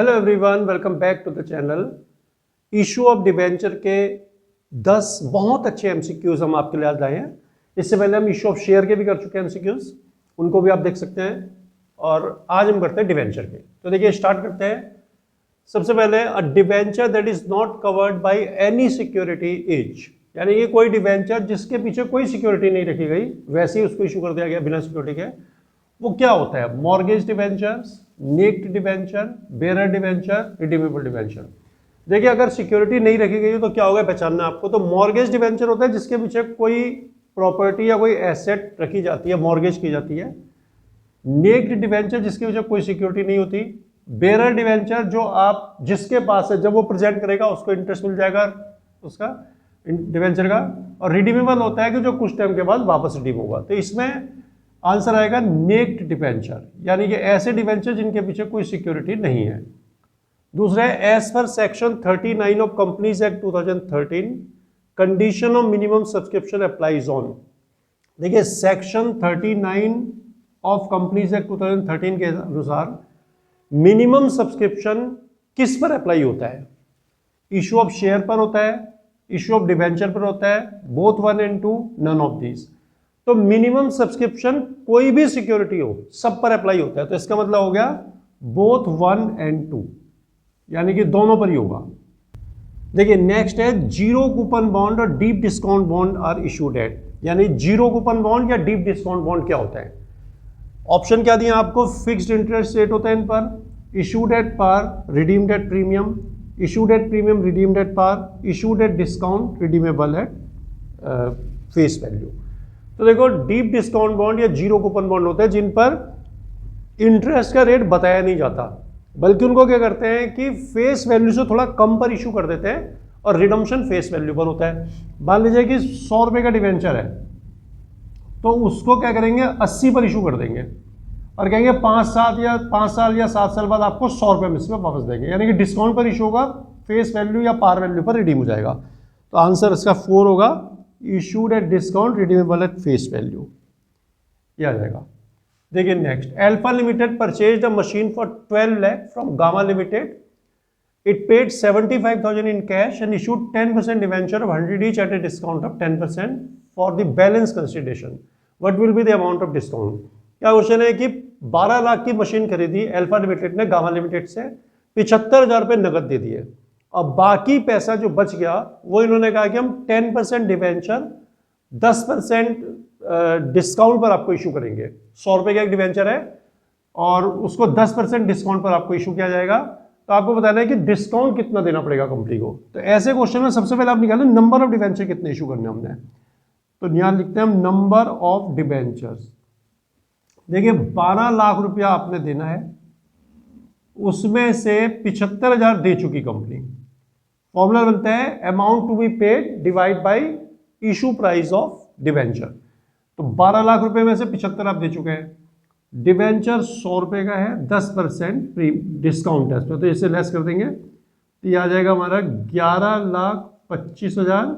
Hello everyone, welcome back to the channel. Issue of debenture के 10 बहुत अच्छे MCQs हम आपके लिए आज लाए हैं। इससे पहले हम इशू ऑफ शेयर के भी कर चुके हैं एमसीक्यूज, उनको भी आप देख सकते हैं। और आज हम करते हैं डिबेंचर के। तो देखिए स्टार्ट करते हैं। सबसे पहले अ debenture that is not covered by any security is, यानी कि कोई डिबेंचर जिसके पीछे कोई सिक्योरिटी नहीं रखी गई, वैसे ही उसको इशू कर दिया गया बिना सिक्योरिटी के। वो क्या होता है? Mortgage debentures, naked debenture, bearer debenture, redeemable debenture. देखिए अगर सिक्योरिटी नहीं रखी गई तो क्या होगा पहचानना आपको। तो मॉर्गेज डिबेंचर होता है जिसके पीछे कोई प्रॉपर्टी या कोई एसेट रखी जाती है, मॉर्गेज की जाती है। नेक्ड डिबेंचर जिसके पीछे कोई सिक्योरिटी नहीं होती। बेरर डिबेंचर जो आप जिसके पास है, जब वो प्रेजेंट करेगा उसको इंटरेस्ट मिल जाएगा उसका डिबेंचर का। और रिडीमेबल होता है कि जो कुछ टाइम के बाद वापस रिडीम होगा। तो इसमें आंसर आएगा नेक्ड डिबेंचर, यानी कि ऐसे डिबेंचर जिनके पीछे कोई सिक्योरिटी नहीं है। दूसरा है एज पर section 39 of companies act 2013 condition of minimum subscription applies on. देखिए सेक्शन 39 ऑफ कंपनीज एक्ट 2013 के अनुसार मिनिमम सब्सक्रिप्शन किस पर अप्लाई होता है? इशू ऑफ शेयर पर होता है, इशू ऑफ डिबेंचर पर होता है, both 1 and 2, none of these. तो मिनिमम सब्सक्रिप्शन कोई भी सिक्योरिटी हो सब पर अप्लाई होता है। तो इसका मतलब हो गया बोथ 1 and 2, यानी कि दोनों पर ही होगा। देखिए नेक्स्ट है जीरो कूपन बॉन्ड और deep discount bond are issued at, यानी जीरो कूपन बॉन्ड या डीप डिस्काउंट बॉन्ड क्या होता है? ऑप्शन क्या दिया आपको? फिक्स्ड इंटरेस्ट रेट होता है इन पर, issued at par, redeemed at premium, issued at premium, redeemed at par, issued at discount, redeemable at face value. तो देखो डीप डिस्काउंट बॉन्ड या जीरो कूपन बॉन्ड होते हैं जिन पर इंटरेस्ट का रेट बताया नहीं जाता, बल्कि उनको क्या करते हैं कि फेस वैल्यू से थोड़ा कम पर इशू कर देते हैं और रिडम्पशन फेस वैल्यू पर होता है। मान लीजिए कि 100 रुपये का डिवेंचर है तो उसको क्या करेंगे 80 पर इशू कर देंगे और कहेंगे 5 साल या 7 साल बाद आपको 100 रुपये में इसमें वापस देंगे, यानी कि डिस्काउंट पर इशू होगा, फेस वैल्यू या पार वैल्यू पर रिडीम हो जाएगा। तो आंसर इसका 4 होगा, issued at discount, redeemable at face value, ये आ जाएगा। देखिए next, alpha limited purchased a machine for 12 lakh from gamma limited. It paid 75,000 in cash and issued 10% debenture of 100 each eight a discount of 10% for the balance consideration. What will be the amount of discount? क्या question है कि 12 लाख की machine खरीदी alpha limited ने gamma limited से, 75,000 रुपये नगद दे दिए और बाकी पैसा जो बच गया वो इन्होंने कहा कि हम 10% डिवेंचर 10% डिस्काउंट पर आपको इशू करेंगे। 100 रुपये का एक डिवेंचर है और उसको 10% डिस्काउंट पर आपको इशू किया जाएगा। तो आपको बताना है कि डिस्काउंट कितना देना पड़ेगा कंपनी को। तो ऐसे क्वेश्चन में सबसे पहले आप निकालें नंबर ऑफ डिवेंचर कितने इशू करने हमने। तो यहां लिखते हैं हम नंबर ऑफ डिवेंचर्स। देखिए 12 लाख रुपया आपने देना है, उसमें से 75,000 दे चुकी कंपनी। फॉर्मूला बनता है amount to be paid divide by issue price of debenture. तो 12 लाख रुपए में से 75 आप दे चुके हैं। डिवेंचर 100 रुपए का है, 10% डिस्काउंट है इसमें, तो इसे लेस कर देंगे तो ये आ जाएगा हमारा 11,25,000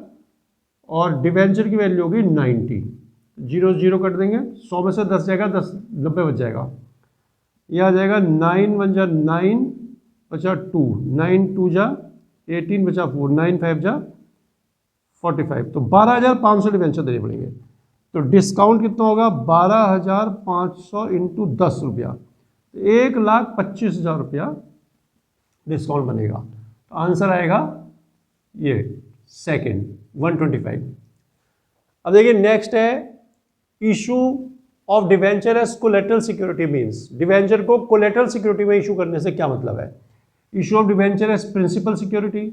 और डिवेंचर की वैल्यू होगी 90। 0 0 कट देंगे, 100 में से 10 जाएगा, 10 90 बच जाएगा। यह आ जाएगा 9 1 जा 9 बचा 2, 9 2 जा 18 बचा 4, 9 5 जा 45। तो 12,500 डिवेंचर देने पड़ेंगे। तो डिस्काउंट कितना होगा? 12,500 इंटू 10 रुपया, 1,25,000 रुपया डिस्काउंट बनेगा। तो आंसर आएगा ये सेकंड 125। अब देखिए नेक्स्ट है issue of debenture as collateral security means. Debenture को कोलेटरल सिक्योरिटी में इशू करने से क्या मतलब है? Issue of debenture as principal security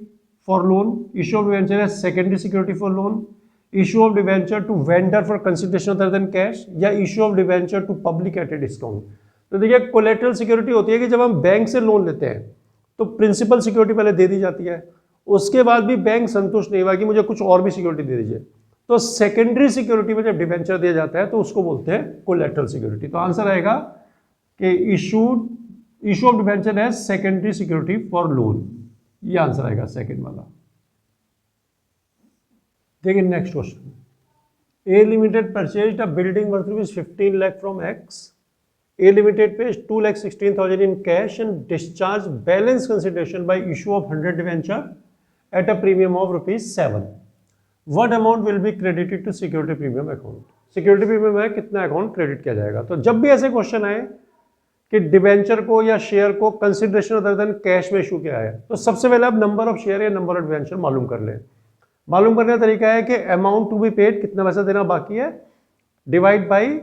for loan, issue of debenture as secondary security for loan, issue of debenture to vendor for consideration other than cash, या issue of debenture to public at a discount. तो देखिए collateral security होती है कि जब हम bank से loan लेते हैं तो प्रिंसिपल सिक्योरिटी पहले दे दी जाती है, उसके बाद भी बैंक संतुष्ट नहीं हुआ कि मुझे कुछ और भी सिक्योरिटी दे दीजिए, तो सेकेंडरी सिक्योरिटी में जब डिवेंचर दिया जाता है तो उसको बोलते हैं कोलेटरल सिक्योरिटी। तो आंसर आएगा कि इशू ऑफ डिवेंचर है सेकेंडरी सिक्योरिटी फॉर लोन, ये आंसर आएगा सेकेंड वाला। देखिए next question, A limited purchased a building worth ₹15 lakh from x A Limited pays 2,16,000 in cash and discharge balance consideration by issue of 100 debenture at a premium of ₹7. What amount will be credited to security premium account? Security premium है कितना account credit किया जाएगा। तो जब भी ऐसे question आए कि डिबेंचर को या शेयर को कंसिडरेशन अदर देन कैश में इशू किया है, तो सबसे पहले आप नंबर ऑफ शेयर या नंबर ऑफ डिबेंचर मालूम कर लें। मालूम करने का तरीका है कि अमाउंट टू बी पेड, कितना पैसा देना बाकी है, divide by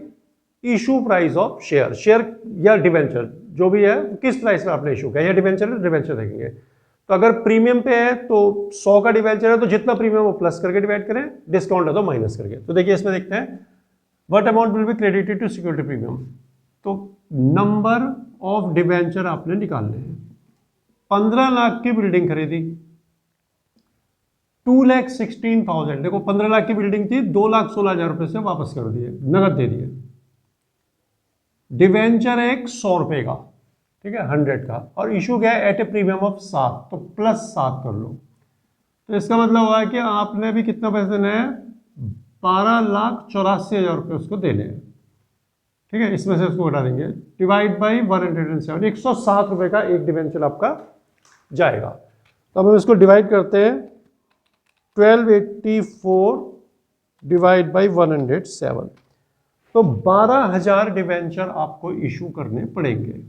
issue price of share. Share या डिबेंचर जो भी है किस प्राइस में आपने इशू किया, या डिबेंचर देखेंगे। तो अगर प्रीमियम पे है तो 100 का डिबेंचर है तो जितना प्रीमियम वो प्लस करके डिवाइड करें, डिस्काउंट है तो माइनस करके। तो देखिए इसमें देखते हैं what amount will be credited to security premium. तो नंबर ऑफ डिबेंचर आपने निकालने हैं। 15 लाख की बिल्डिंग खरीदी, 2,16,000, देखो 15 लाख की बिल्डिंग थी, 2,16,000 रुपए से वापस कर दिए, नगद दे दिए। डिबेंचर है 100 रुपए का, ठीक है, 100 का, और इशू क्या है एट ए प्रीमियम ऑफ 7, तो +7 कर लो। तो इसका मतलब हुआ है कि आपने भी कितना पैसे देना है, 12,84,000 रुपये उसको देने हैं, ठीक है। इसमें से उसको घटा देंगे, डिवाइड बाई 107, 107 रुपये का एक डिबेंचर आपका जाएगा। तो अब हम इसको डिवाइड करते हैं, 1284 डिवाइड बाई 107, तो 12,000 डिबेंचर आपको इशू करने पड़ेंगे।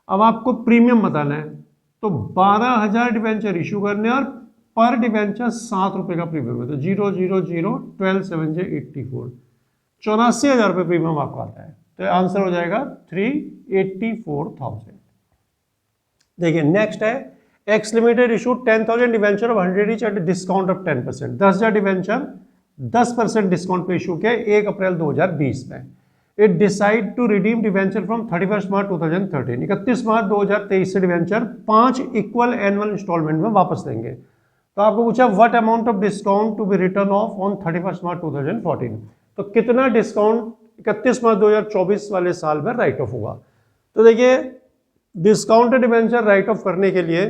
अब आपको प्रीमियम बताना है, तो 12,000 डिबेंचर इशू करने और पर डिबेंचर 7 रुपए का प्रीमियम है, तो 0 0 0 12 7 84, 84,000 रुपये प्रीमियम आपको आता है। तो आंसर हो जाएगा 384,000। देखिए नेक्स्ट है X limited issue 10,000 debenture of 100 each at discount of 10%। 10,000 debenture 10% discount पे इशू किया 1 अप्रैल 2020 में। It decide to redeem debenture from 31 March 2013, 31 March 2023 से डिवेंचर 5 इक्वल एनुअल इंस्टॉलमेंट में वापस देंगे। तो आपको पूछा what amount of discount to be return of on 31 March 2014, तो कितना डिस्काउंट 31 मार्च 2024 वाले साल में राइट ऑफ होगा। तो देखिए डिस्काउंटेड डिवेंचर राइट ऑफ करने के लिए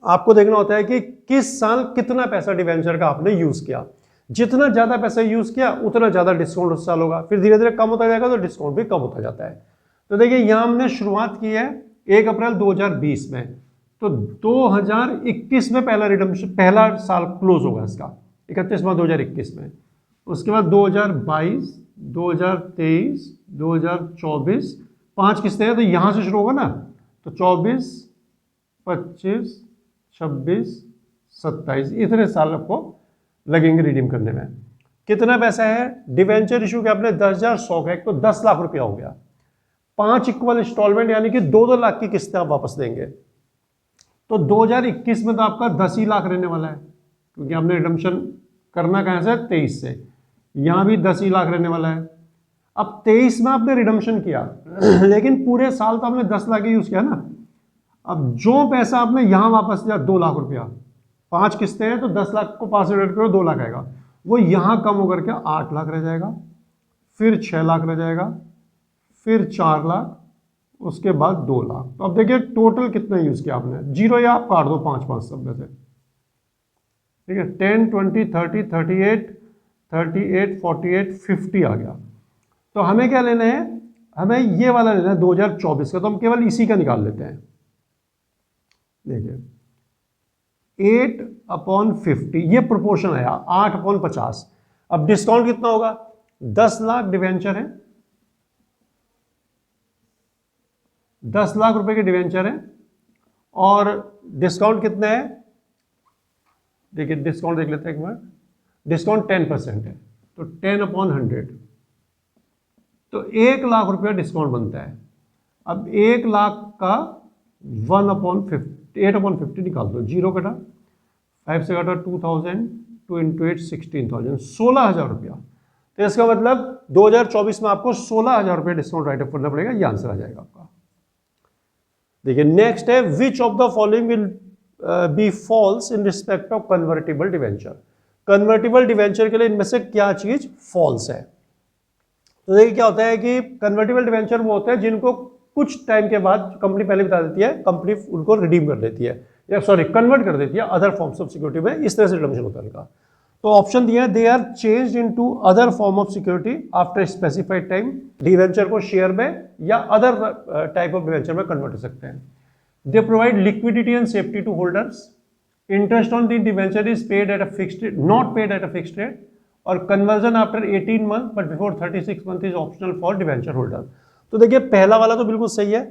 आपको देखना होता है कि किस साल कितना पैसा डिवेंचर का आपने यूज किया। जितना ज्यादा पैसा यूज किया उतना ज्यादा डिस्काउंट उस साल होगा, फिर धीरे धीरे कम होता जाएगा तो डिस्काउंट भी कम होता जाता है। तो देखिए यहां हमने शुरुआत की है 1 अप्रैल 2020 में, तो 2021 में पहला रिडम्पशन, पहला साल क्लोज होगा इसका 31 मार्च 2021 में। उसके बाद 2022, 2023, 2024, 5 किस्तें हैं तो यहां से शुरू होगा ना, तो 24, 25, 26, 27 इतने साल आपको लगेंगे रिडीम करने में। कितना पैसा है डिवेंचर इशू के आपने 10,100 का, एक तो 10 लाख रुपया हो गया, 5 इक्वल इंस्टॉलमेंट यानी कि 2-2 लाख की किस्तें आप वापस देंगे। तो 2021 में तो आपका 10 ही लाख रहने वाला है, क्योंकि आपने रिडम्पशन करना कहां से 23 से, यहां भी 10 ही लाख रहने वाला है। अब 23 में आपने रिडम्पशन किया लेकिन पूरे साल तो आपने 10 लाख ही यूज किया ना। अब जो पैसा आपने यहां वापस दिया 2 लाख रुपया, 5 किस्तें हैं तो 10 लाख को 5 से डिवाइड करो 2 लाख आएगा, वो यहां कम होकर के 8 लाख रह जाएगा, फिर 6 लाख रह जाएगा, फिर 4 लाख, उसके बाद 2 लाख। तो अब देखिए टोटल कितना यूज किया आपने, जीरो या आप काट दो 5 सब में से, ठीक है। 10, 20, 30, 38, 38, 48, 50 आ गया। तो हमें क्या लेना है, हमें ये वाला लेना है 2024 का, तो हम केवल इसी का निकाल लेते हैं। देखिए 8/50 ये प्रोपोर्शन आया, 8/50। अब डिस्काउंट कितना होगा, 10 लाख डिवेंचर है, 10 लाख रुपए के डिवेंचर है, और डिस्काउंट कितना है, देखिए डिस्काउंट देख लेते हैं एक बार। डिस्काउंट 10% है, तो 10/100, तो 1 लाख रुपया डिस्काउंट बनता है। अब 1 लाख का 1/50, 8/50 निकाल दो, 0 कटा, 5 से कटा 2,000, 2 into 8 16,000, 16,000 रुपया। तो इसका मतलब 2024 में आपको 16,000 रुपया डिस्काउंट राइट ऑफ करना पड़ेगा, ये आंसर आ जाएगा आपका। देखिए नेक्स्ट है विच of the following will be falls in respect of convertible debenture. Convertible debenture के लिए इनमें से क्या चीज फॉल्स है। तो देखिए क्या होता है कि कन्वर्टिबल डिवेंचर वो होते हैं जिनको कुछ टाइम के बाद कंपनी पहले बता देती है, कंपनी उनको रिडीम कर देती है, या सॉरी कन्वर्ट कर देती है अदर फॉर्म्स ऑफ सिक्योरिटी में, इस तरह से रिडम्पशन होता है उनका। तो ऑप्शन दिया है, they are changed into other form of security after specified time. Debenture को शेयर में या अदर टाइप ऑफ डिवेंचर में कन्वर्ट कर सकते हैं। They provide liquidity and safety to holders. Interest on the debenture is paid at a fixed rate, not paid at a fixed rate, और conversion after 18 month but before 36 month is optional for debenture holder. तो देखिए पहला वाला तो बिल्कुल सही है,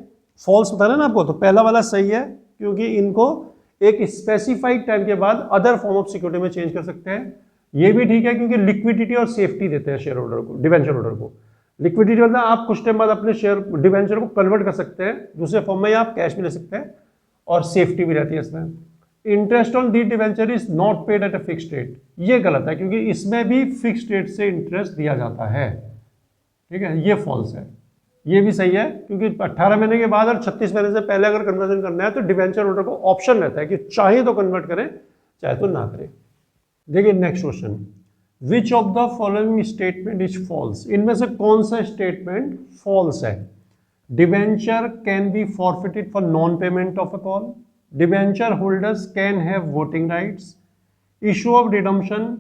false बता रहे ना आपको, तो पहला वाला सही है क्योंकि इनको एक स्पेसिफाइड टाइम के बाद अदर फॉर्म ऑफ सिक्योरिटी में चेंज कर सकते हैं। ये भी ठीक है क्योंकि लिक्विडिटी और सेफ्टी देते हैं शेयर होल्डर को, डिवेंचर होल्डर को। लिक्विडिटी मतलब आप कुछ टाइम बाद अपने शेयर डिवेंचर को कन्वर्ट कर सकते हैं दूसरे फॉर्म में, या आप कैश भी ले सकते हैं, और सेफ्टी भी रहती है इसमें। Interest on the debenture is not paid at a fixed rate, ये गलत है क्योंकि इसमें भी फिक्स्ड रेट से इंटरेस्ट दिया जाता है, ठीक है, ये फॉल्स है। ये भी सही है क्योंकि 18 महीने के बाद और 36 महीने से पहले अगर कन्वर्जन करना है तो डिवेंचर होल्डर को ऑप्शन रहता है कि चाहे तो कन्वर्ट करें चाहे तो ना करें। देखिए next question, which of the following statement is false, इनमें से कौन सा स्टेटमेंट फॉल्स है? Debenture can be forfeited for non payment of a call, debenture holders can have voting rights, issue of redemption,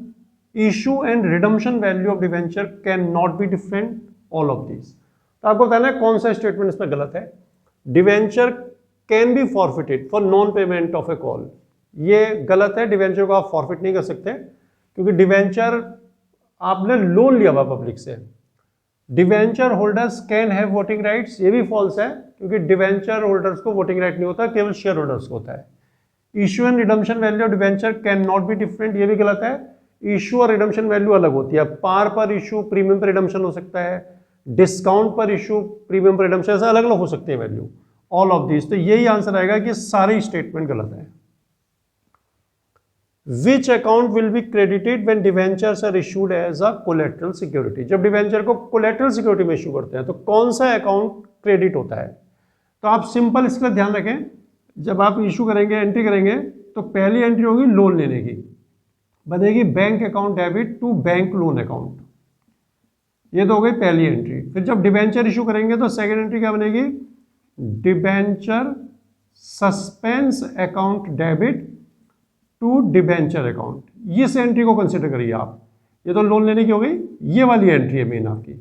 issue and redemption value of debenture can not be different, all of this. तो आपको बताना है कौन सा statement इसमें गलत है। Debenture can be forfeited for non payment of A call, ये गलत है, डिवेंचर को आप फॉरफिट नहीं कर सकते क्योंकि डिवेंचर आपने लोन लिया हुआ पब्लिक से। Debenture holders can have voting rights, ये भी फॉल्स है क्योंकि डिवेंचर होल्डर्स को वोटिंग राइट नहीं होता, केवल शेयर होल्डर्स को होता है। Issue and redemption value of debenture can not be different, ये भी गलत है। इशू और रिडम्पशन वैल्यू अलग होती है, पार पर इशू प्रीमियम पर रिडम्पशन हो सकता है, डिस्काउंट पर इशू प्रीमियम पर रिडम्पशन, ऐसा अलग अलग हो सकते हैं वैल्यू, ऑल ऑफ दिस। तो यही आंसर आएगा कि सारे स्टेटमेंट गलत है। Which account will be credited when debentures are issued as a collateral security, जब डिवेंचर को कोलेटरल सिक्योरिटी में इशू करते हैं तो कौन सा अकाउंट क्रेडिट होता है? तो आप सिंपल इसका ध्यान रखें, जब आप इशू करेंगे, एंट्री करेंगे, तो पहली एंट्री होगी लोन लेने की, बनेगी bank account debit to bank loan account, ये तो हो गई पहली एंट्री। फिर जब डिवेंचर इशू करेंगे तो सेकेंड एंट्री क्या बनेगी? Debenture suspense account debit to debenture account, इस एंट्री को कंसिडर करिए आप। ये तो लोन लेने की हो गई, ये वाली एंट्री है मेन आपकी।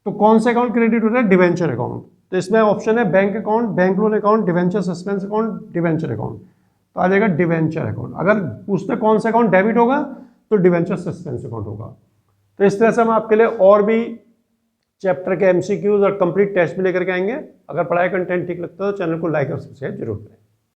तो कौन सा अकाउंट क्रेडिट हो रहा है? Debenture account. तो इसमें ऑप्शन है bank account, bank loan account, debenture suspense account, debenture account. तो आ जाएगा डिवेंचर अकाउंट। अगर पूछते कौन सा अकाउंट डेबिट होगा तो डिवेंचर सस्पेंस अकाउंट होगा। तो इस तरह से हम आपके लिए और भी चैप्टर के एमसीक्यूज और कंप्लीट टेस्ट भी लेकर के आएंगे। अगर पढ़ाई कंटेंट ठीक लगता है तो चैनल को लाइक और सब्सक्राइब जरूर करें।